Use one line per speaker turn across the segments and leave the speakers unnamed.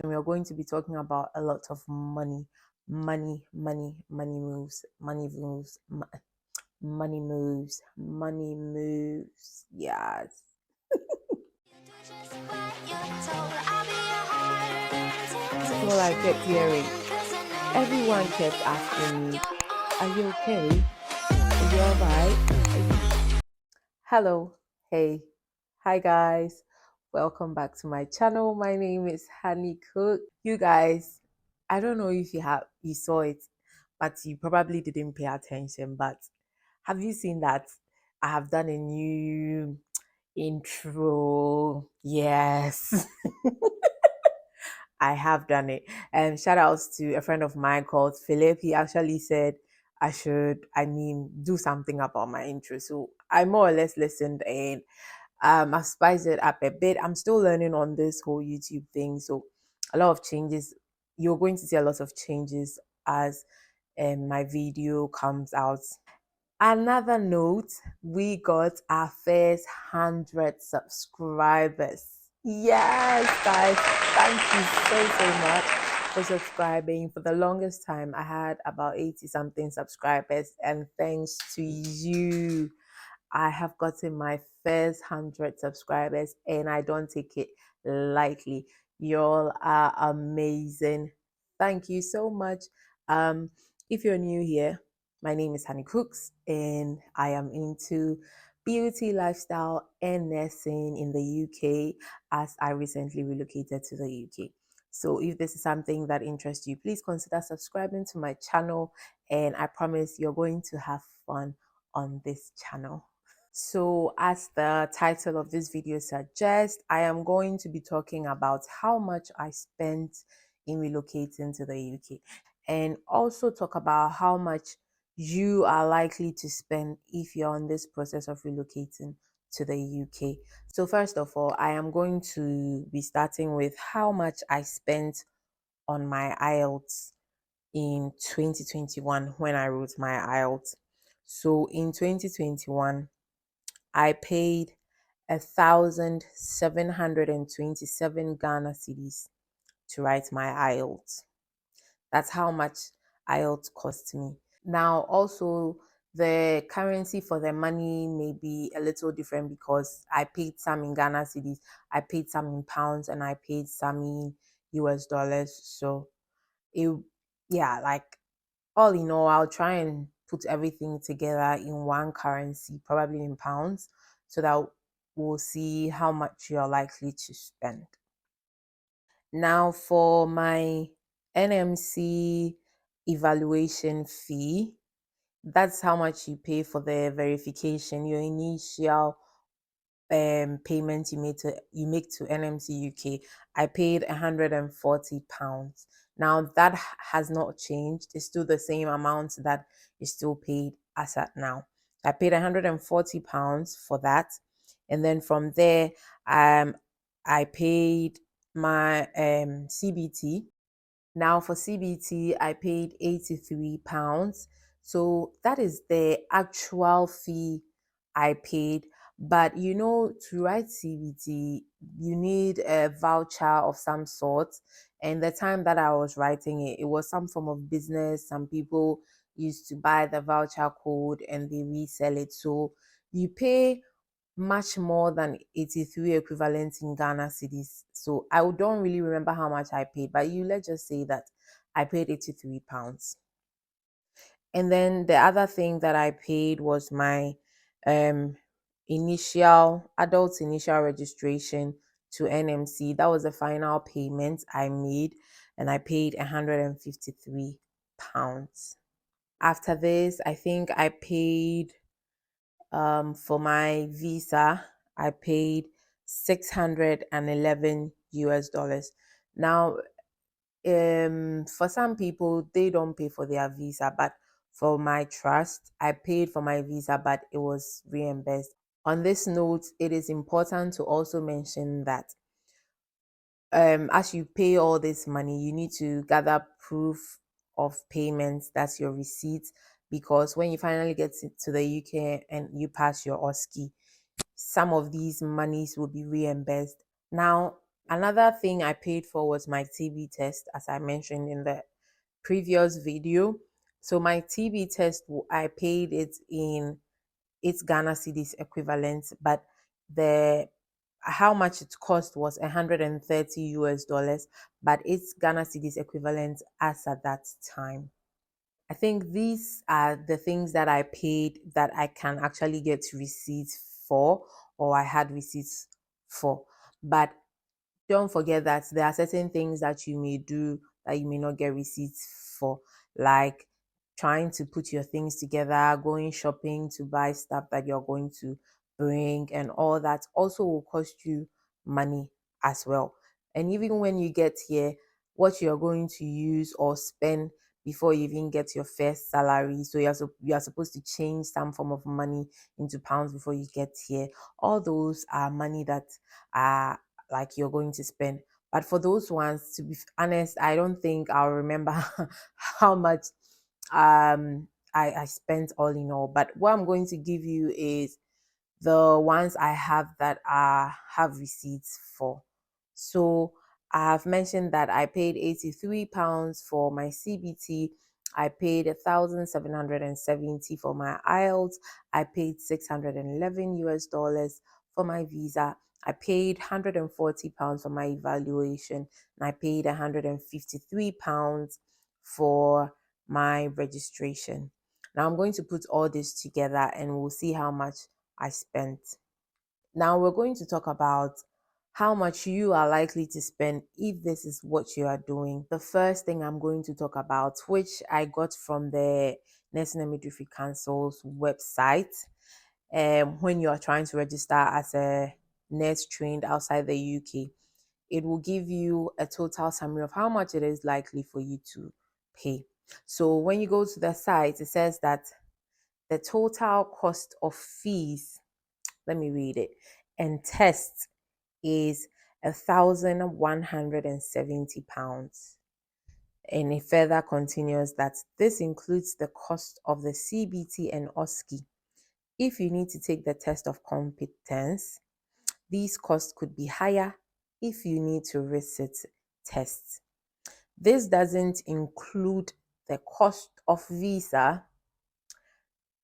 and we are going to be talking about a lot of money. Money moves, money moves, money moves. Yes. That's all I kept hearing. Everyone kept asking me, "Are you okay? Are you alright? Hello, hey, hi guys. Welcome back to my channel. My name is Honey Cook. You guys, I don't know if you saw it, but you probably didn't pay attention. But have you seen that I have done a new intro? Yes. I have done it. And shout outs to a friend of mine called Philip. He actually said do something about my intro. So I more or less listened and I've spiced it up a bit. I'm still learning on this whole YouTube thing. So a lot of changes. You're going to see a lot of changes as my video comes out. Another note, we got our first 100 subscribers. Yes, guys, thank you so much for subscribing. For the longest time, I had about 80 something subscribers, and thanks to you, I have gotten my first 100 subscribers, and I don't take it lightly. Y'all are amazing. Thank you so much. If you're new here, my name is Honey Cooks, and I am into beauty, lifestyle, and nursing in the UK as I recently relocated to the UK. So if this is something that interests you, please consider subscribing to my channel, and I promise you're going to have fun on this channel. So, as the title of this video suggests, I am going to be talking about how much I spent in relocating to the UK and also talk about how much you are likely to spend if you're on this process of relocating to the UK. So, first of all, I am going to be starting with how much I spent on my IELTS in 2021 when I wrote my IELTS. So, in 2021, I paid 1,727 Ghana cedis to write my IELTS. That's how much IELTS cost me. Now, also, the currency for the money may be a little different because I paid some in Ghana cedis, I paid some in pounds, and I paid some in US dollars. So, it, yeah, like all in all, I'll try and put everything together in one currency, probably in pounds, so that we'll see how much you're likely to spend. Now, for my NMC evaluation fee, that's how much you pay for the verification, your initial payment you make to NMC UK. I paid £140. Now that has not changed. It's still the same amount that is still paid as at now. I paid £140 for that, and then from there, I paid my CBT. Now for CBT, I paid £83. So that is the actual fee I paid. But to write CBT, you need a voucher of some sort. And the time that I was writing it, it was some form of business. Some people used to buy the voucher code and they resell it. So you pay much more than 83 equivalent in Ghana cedis. So I don't really remember how much I paid, but let's just say that I paid £83. And then the other thing that I paid was my um adult initial registration to NMC. That was the final payment I made, and I paid £153. After this, I think I paid for my visa, I paid 611 US dollars. Now, for some people, they don't pay for their visa, but for my trust, I paid for my visa, but it was reimbursed. On this note, it is important to also mention that as you pay all this money, you need to gather proof of payments. That's your receipt, because when you finally get to the UK and you pass your OSCE, some of these monies will be reimbursed. Now, Another thing I paid for was my TB test, as I mentioned in the previous video. So my TB test, I paid it in its Ghana cedis equivalent, but the how much it cost was 130 US dollars, but it's Ghana cedis equivalent as at that time. I think these are the things that I paid that I can actually get receipts for, or I had receipts for. But don't forget that there are certain things that you may do that you may not get receipts for, like trying to put your things together, going shopping to buy stuff that you're going to bring, and all that also will cost you money as well. And even when you get here, what you're going to use or spend before you even get your first salary. So you're supposed to change some form of money into pounds before you get here. All those are money that are like you're going to spend. But for those ones, to be honest, I don't think I'll remember how much I spent all in all. But what I'm going to give you is the ones I have that I have receipts for. So I have mentioned that I paid £83 for my CBT. I paid 1,770 for my IELTS. I paid 611 US dollars for my visa. I paid £140 for my evaluation, and I paid £153 for my registration. Now I'm going to put all this together and we'll see how much I spent. Now we're going to talk about how much you are likely to spend if this is what you are doing. The first thing I'm going to talk about, which I got from the Nursing and Midwifery Council's website, when you are trying to register as a nurse trained outside the UK, it will give you a total summary of how much it is likely for you to pay. So when you go to the site, it says that the total cost of fees, let me read it, and tests is £1,170. And it further continues that this includes the cost of the CBT and OSCE. If you need to take the test of competence, these costs could be higher if you need to resit tests. This doesn't include the cost of visa,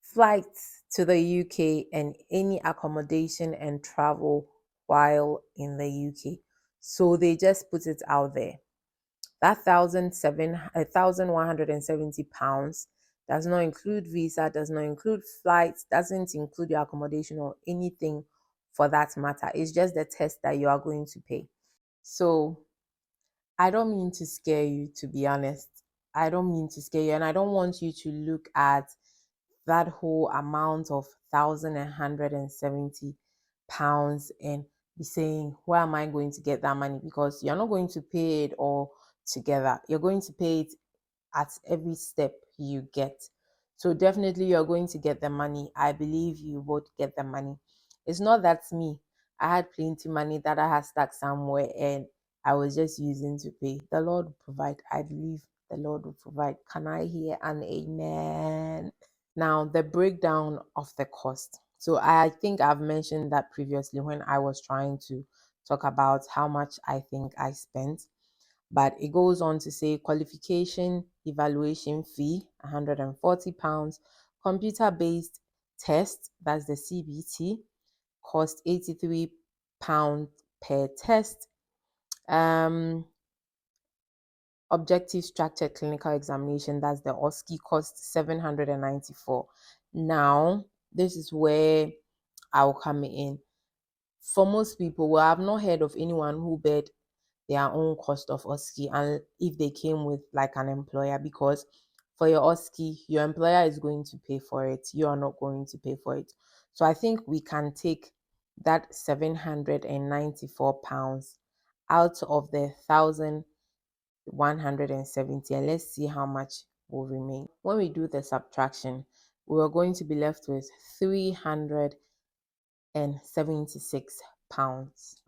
flights to the UK, and any accommodation and travel while in the UK. So they just put it out there. That £1,170 does not include visa, does not include flights, doesn't include your accommodation or anything for that matter. It's just the test that you are going to pay. So I don't mean to scare you, to be honest. I don't mean to scare you, and I don't want you to look at that whole amount of £1,170 and be saying, where am I going to get that money? Because you're not going to pay it all together. You're going to pay it at every step you get. So definitely you're going to get the money. I believe you would get the money. It's not that me. I had plenty money that I had stuck somewhere and I was just using to pay. The Lord will provide. I believe the Lord will provide. Can I hear an amen? Now, the breakdown of the cost. So I think I've mentioned that previously when I was trying to talk about how much I think I spent. But it goes on to say qualification evaluation fee, £140, computer-based test, that's the CBT, cost £83 per test. Objective structured clinical examination, that's the OSCE, cost $794. Now, this is where I'll come in. For most people, well, I've not heard of anyone who bet their own cost of OSCE and if they came with like an employer, because for your OSCE, your employer is going to pay for it. You are not going to pay for it. So I think we can take that £794 out of the 1,170 and let's see how much will remain. When we do the subtraction, we are going to be left with £376.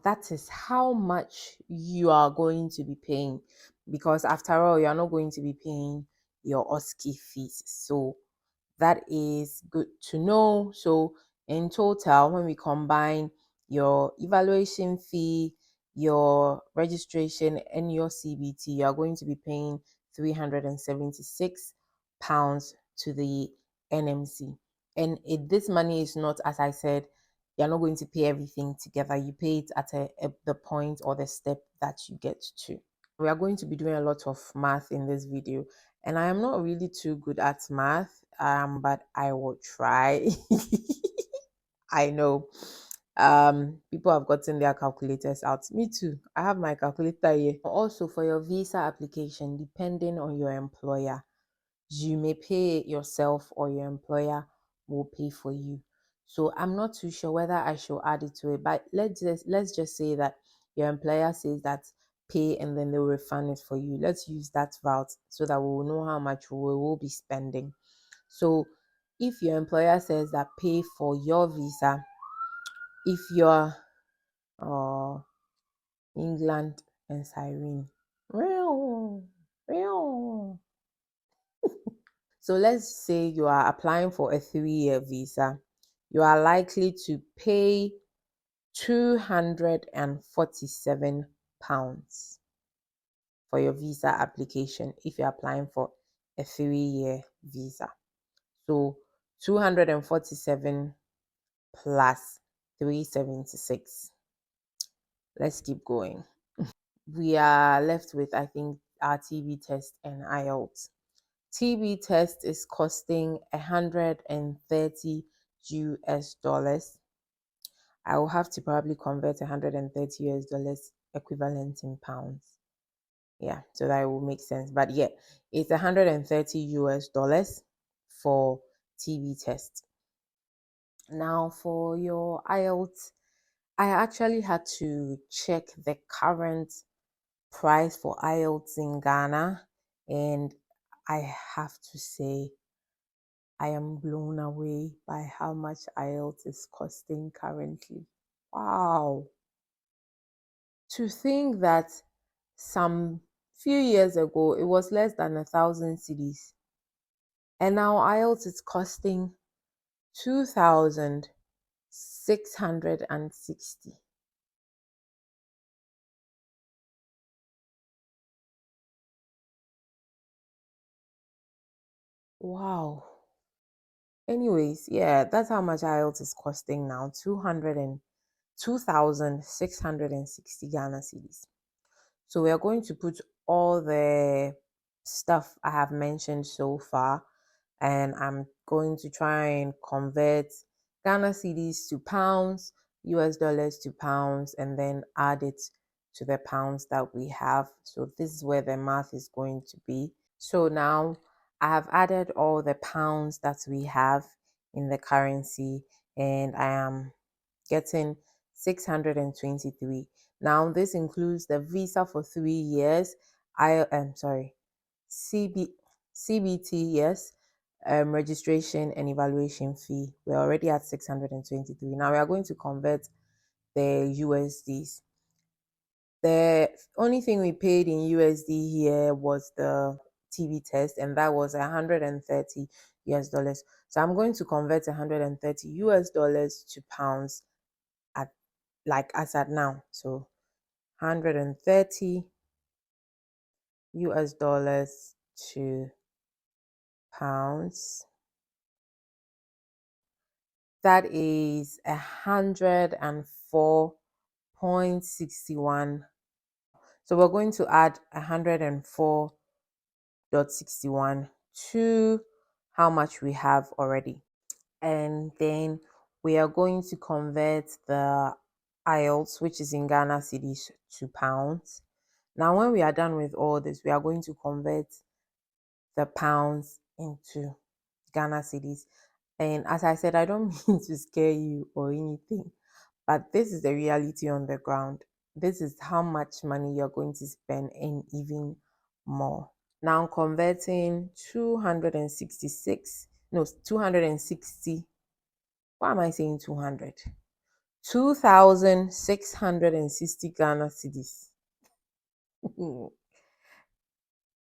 That is how much you are going to be paying, because after all, you are not going to be paying your OSCE fees. So that is good to know. So in total, when we combine your evaluation fee, your registration and your CBT, you are going to be paying £376 to the NMC. And this money is not, as I said, you're not going to pay everything together. You pay it at the point or the step that you get to. We are going to be doing a lot of math in this video, and I am not really too good at math, but I will try. I know people have gotten their calculators out. Me too. I have my calculator here. Also, for your visa application, depending on your employer, you may pay it yourself or your employer will pay for you. So I'm not too sure whether I should add it to it, but let's just say that your employer says that pay and then they'll refund it for you. Let's use that route so that we will know how much we will be spending. So if your employer says that pay for your visa, if you're England and Cyrene. Real, real. So let's say you are applying for a 3-year visa. You are likely to pay £247 for your visa application if you're applying for a 3-year visa. So 247 plus 376. Let's keep going. We are left with, I think, our TB test and IELTS. TB test is costing 130 US dollars. I will have to probably convert 130 US dollars equivalent in pounds. Yeah, so that will make sense. But yeah, it's 130 US dollars for TB test. Now for your IELTS, I actually had to check the current price for IELTS in Ghana, and I have to say I am blown away by how much IELTS is costing currently. Wow. To think that some few years ago it was less than 1,000 cedis, and now IELTS is costing 2,660. Wow. Anyways, yeah, that's how much IELTS is costing now. 2,660 Ghana cedis. So we are going to put all the stuff I have mentioned so far, and I'm going to try and convert Ghana cedis to pounds, US dollars to pounds, and then add it to the pounds that we have. So this is where the math is going to be. So now I have added all the pounds that we have in the currency, and I am getting 623. Now this includes the visa for 3 years. I am sorry, CBT, yes, registration and evaluation fee. We're already at 623. Now we are going to convert the USDs. The only thing we paid in USD here was the TB test, and that was 130 US dollars. So I'm going to convert 130 US dollars to pounds at as at now. So 130 US dollars to pounds. That is 104.61. So we're going to add 104.61 to how much we have already. And then we are going to convert the IELTS, which is in Ghana cedis, to pounds. Now, when we are done with all this, we are going to convert the pounds into Ghana cedis. And as I said, I don't mean to scare you or anything, but this is the reality on the ground. This is how much money you're going to spend and even more. Now converting 266, no, 260. Why am I saying 200? 2,660 Ghana cedis.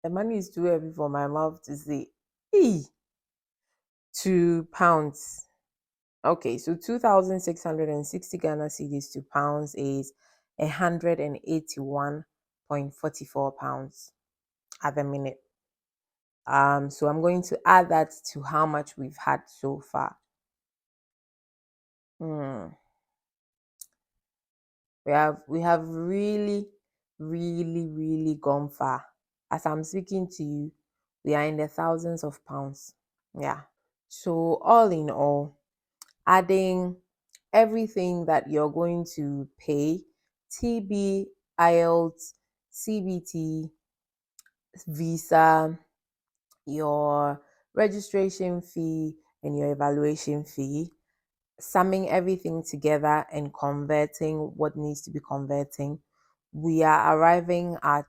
The money is too heavy for my mouth to say. E to pounds. Okay, so 2,660 Ghana cedis to pounds is £181.44 at the minute. So I'm going to add that to how much we've had so far. We have really, really, really gone far. As I'm speaking to you, we are in the thousands of pounds. Yeah. So all in all, adding everything that you're going to pay, TB, IELTS, CBT, visa, your registration fee, and your evaluation fee, summing everything together and converting what needs to be converting, we are arriving at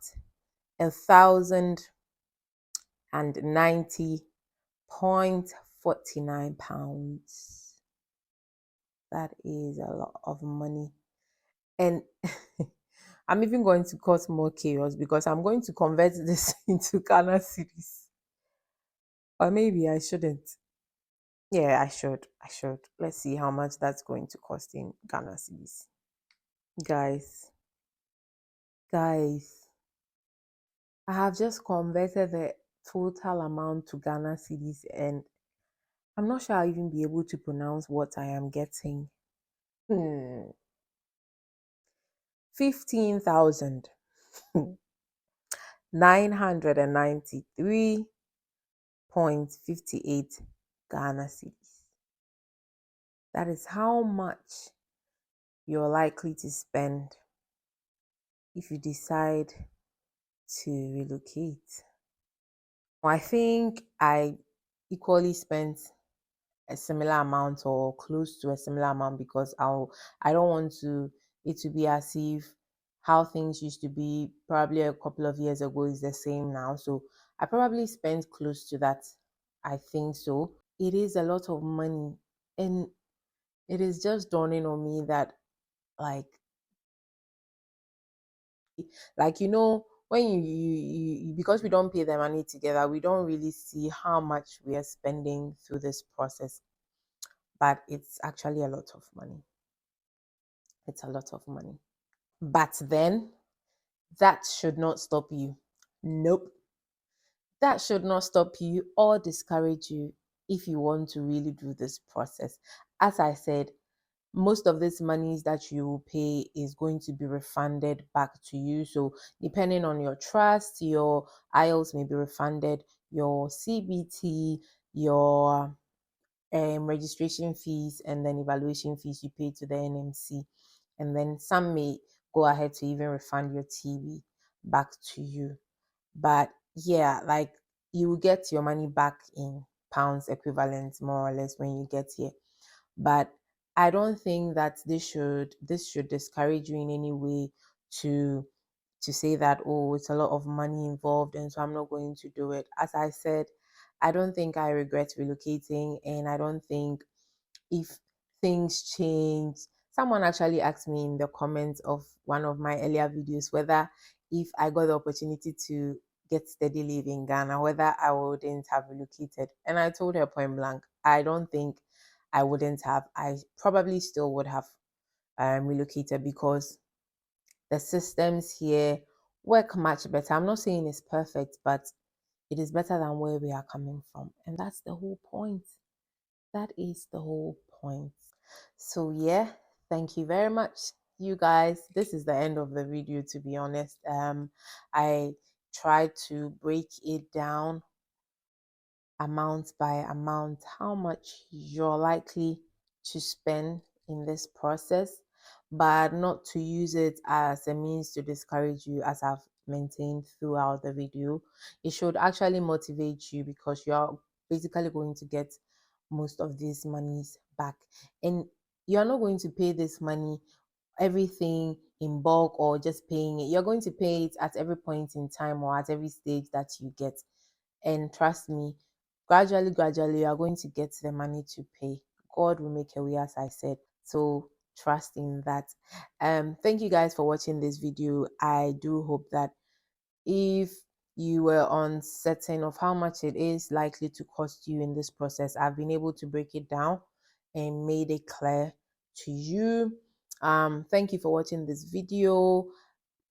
£1,090.49. That is a lot of money. And I'm even going to cause more chaos because I'm going to convert this into Ghana cedis. Or maybe I shouldn't. Yeah, I should. Let's see how much that's going to cost in Ghana cedis. Guys, I have just converted the total amount to Ghana cedis, and I'm not sure I'll even be able to pronounce what I am getting. 15,993.58 Ghana cedis. That is how much you're likely to spend if you decide to relocate. I think I equally spent a similar amount or close to a similar amount because I don't want it to be as if how things used to be probably a couple of years ago is the same now. So I probably spent close to that. I think so. It is a lot of money, and it is just dawning on me that like when you because we don't pay the money together, we don't really see how much we are spending through this process, but it's actually a lot of money. It's a lot of money. But then that should not stop you. Nope. That should not stop you or discourage you if you want to really do this process. As I said, most of this monies that you will pay is going to be refunded back to you. So depending on your trust, your IELTS may be refunded, your CBT, your registration fees, and then evaluation fees you pay to the NMC. And then some may go ahead to even refund your TV back to you. But yeah, like you will get your money back in pounds equivalent more or less when you get here. But I don't think that this should discourage you in any way to say that, oh, it's a lot of money involved and so I'm not going to do it. As I said, I don't think I regret relocating, and I don't think if things change. Someone actually asked me in the comments of one of my earlier videos whether if I got the opportunity to get steady live in Ghana, whether I wouldn't have relocated. And I told her point blank, I don't think I wouldn't have. I probably still would have relocated because the systems here work much better. I'm not saying it's perfect, but it is better than where we are coming from. And that's the whole point. That is the whole point. So yeah, thank you very much, you guys. This is the end of the video, to be honest. I tried to break it down amount by amount, how much you're likely to spend in this process, but not to use it as a means to discourage you, as I've maintained throughout the video. It should actually motivate you because you're basically going to get most of these monies back, and you're not going to pay this money everything in bulk or just paying it. You're going to pay it at every point in time or at every stage that you get. And trust me, gradually, you are going to get the money to pay. God will make a way, as I said. So trust in that. Thank you guys for watching this video. I do hope that if you were uncertain of how much it is likely to cost you in this process, I've been able to break it down and made it clear to you. Thank you for watching this video.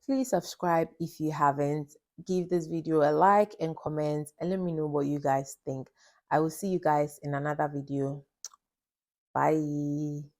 Please subscribe if you haven't. Give this video a like and comment, and let me know what you guys think. I will see you guys in another video. Bye.